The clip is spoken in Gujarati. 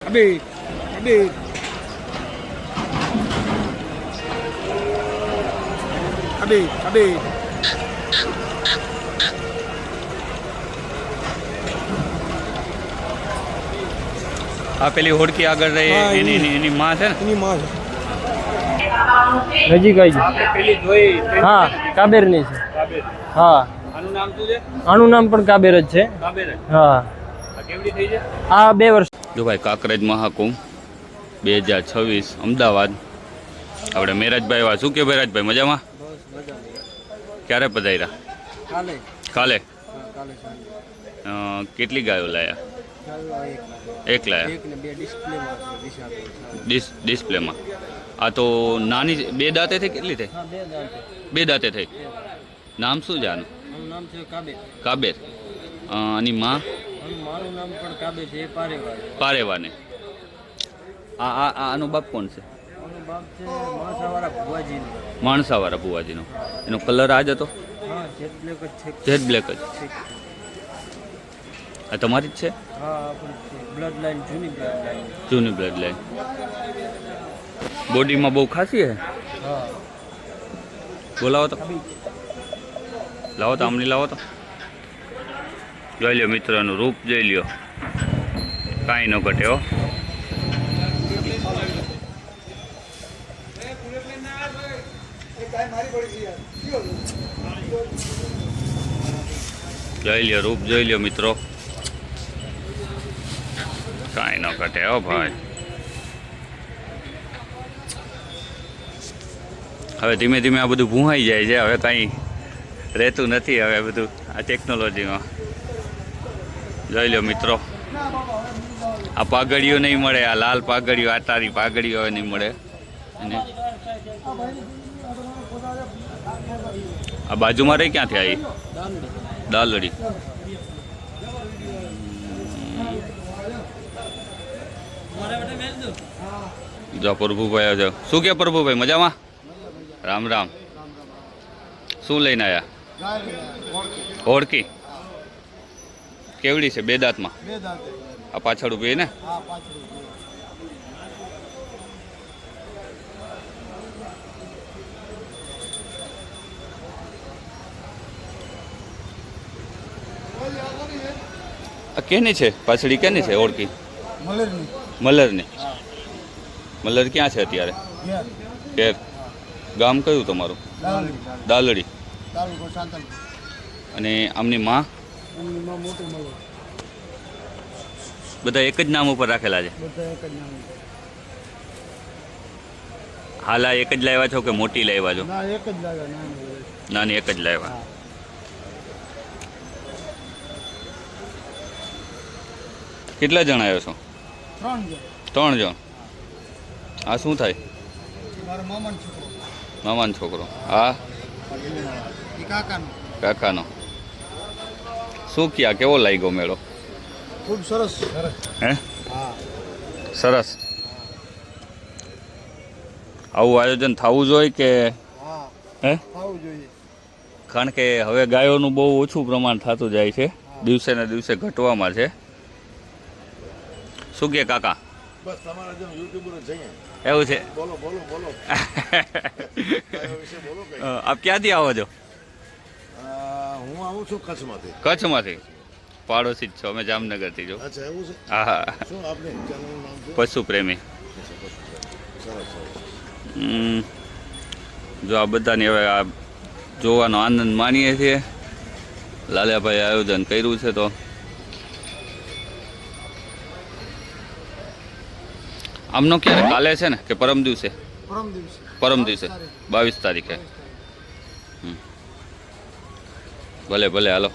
Habis. Habis. Habis. Habis. આ પેલી હોડકી આગળ રહી હા, એની માં છે ને Ini mas. નજીક આવી જાય. આપણે પેલી જોઈ હા કાબેરની છે. કાબેર. હા આનું નામ શું છે? આનું નામ પણ કાબેર જ છે. કાબેર જ. હા આ કેવડી થઈ છે? આ 2 વર્ષ. જો ભાઈ કાંકરેજ મહાકુંભ 2026 અમદાવાદ. આપણે મેરાજભાઈ વા શું કે મેરાજભાઈ મજામાં? ક્યારે પધાર્યા? Kale. કાલે. Kale sana. કેટલી ગાયો લાયા? એક લાયા. Ek ne be display mas disha. ડિસ્પ્લેમાં. આ તો નાની 2 દાંતે થઈ કેટલી થઈ? Ha be dante. 2 દાંતે થઈ. નામ શું છે આનું? Anu naam છે Kabe. કાબેર. આની માં મારું નામ પણ કાબે છે એ પારેવા. પારેવાને. આનો બાપ કોણ છે? આનો બાપ છે માસાવાળા ભુવાજીનો. માણસાવાળા બુવાજીનો. એનો કલર આ જ હતો? હા જેટ બ્લેક જ છે. જેટ બ્લેક જ. છે. આ તમારી જ છે? હા આપણી બ્લડ લાઈન જૂની બ્લડ લાઈન. જૂની બ્લડ લાઈન. બોડીમાં બહુ ખાસી હે. હા બોલાવો તો. લાવો તો આમની લાવો તો. જોઈ લ્યો મિત્રનું રૂપ જોઈ લ્યો. કાંઈ ન ઘટે હો. જોઈ લ્યો રૂપ જોઈ લ્યો મિત્રો. કાંઈ ન ઘટે હો ભાઈ. હવે ધીમે ધીમે આ બધું ભૂંહાઈ જાય છે. હવે કાંઈ રહેતું નથી હવે બધું આ ટેકનોલોજીમાં. જોઈ લો મિત્રો. આ પાઘડીઓ નહીં મળે. આ લાલ પાઘડીઓ આ તારી પાઘડીઓ હવે નહીં મળે. અને આ બાજુમાં રહી ક્યાંથી આવી? દાલડી. જો પ્રભુભાઈ આવજો. શું કે પ્રભુભાઈ મજામાં? રામ રામ. શું લઈને આવ્યા? હોડકી કેવડી છે? 2 દાંતમાં. બે દાંતે. આ પાછળ ઊભી ને? હા પાછળ. આ કેની છે? પાછળી કેની છે હોડકી? મલેરની. મલરની. મલર ક્યાં છે અત્યારે? ઘેર. કે ગામ કયું તમારું? દાલડી. દાલડી. તાલુકો સાંતલ. અને આમની માં? એમની માં મોટું મલે. બધા એક જ નામ ઉપર રાખેલા છે? બધા એક જ નામ. હાલ આ એક જ લાવ્યા છો કે મોટી લાવ્યા છો? ના એક જ લાવ્યા નાની. નાની એક જ લાવ્યા. કેટલા જણ આવ્યો છો? 3 જણ. 3 જણ. આ શું થાય? મારા મામાનો છોકરો. મામાનો છોકરો. હા એ કાકાનો. કાકાનો. શું ક્યાં કેવો લાગ્યો મેળો? ખૂબ સરસ. હે હા સરસ. આવું આયોજન થવું જોઈએ કે? હા હે ખાવું જોઈએ. કારણ કે હવે ગાયોનું બહુ ઓછું પ્રમાણ થતું જાય છે. દિવસે ને દિવસે ઘટવામાં છે. શું કે કાકા? બસ તમારા જેમ યુટ્યુબર જ જઈએ. એવું છે? બોલો બોલો બોલો. બોલો આપ ક્યાંથી આવો છો? હું આવું છું કચ્છમાંથી. કચ્છમાંથી. પાડોશી જ છો. અમે જામનગરથી જો. અચ્છા એવું છે. હા હા. શું આપને ચેનલનું નામ છે? પશુ પ્રેમી. સરસ સરસ. જો આ બધાની હવે આ જોવાનો આનંદ માણીએ છીએ. લાલાભાઈ આયોજન કર્યું છે તો આમનો ક્યારે? કાલે છે ને કે પરમ દિવસે? પરમ દિવસે. પરમ દિવસે 22 તારીખે. ભલે ભલે હાલો.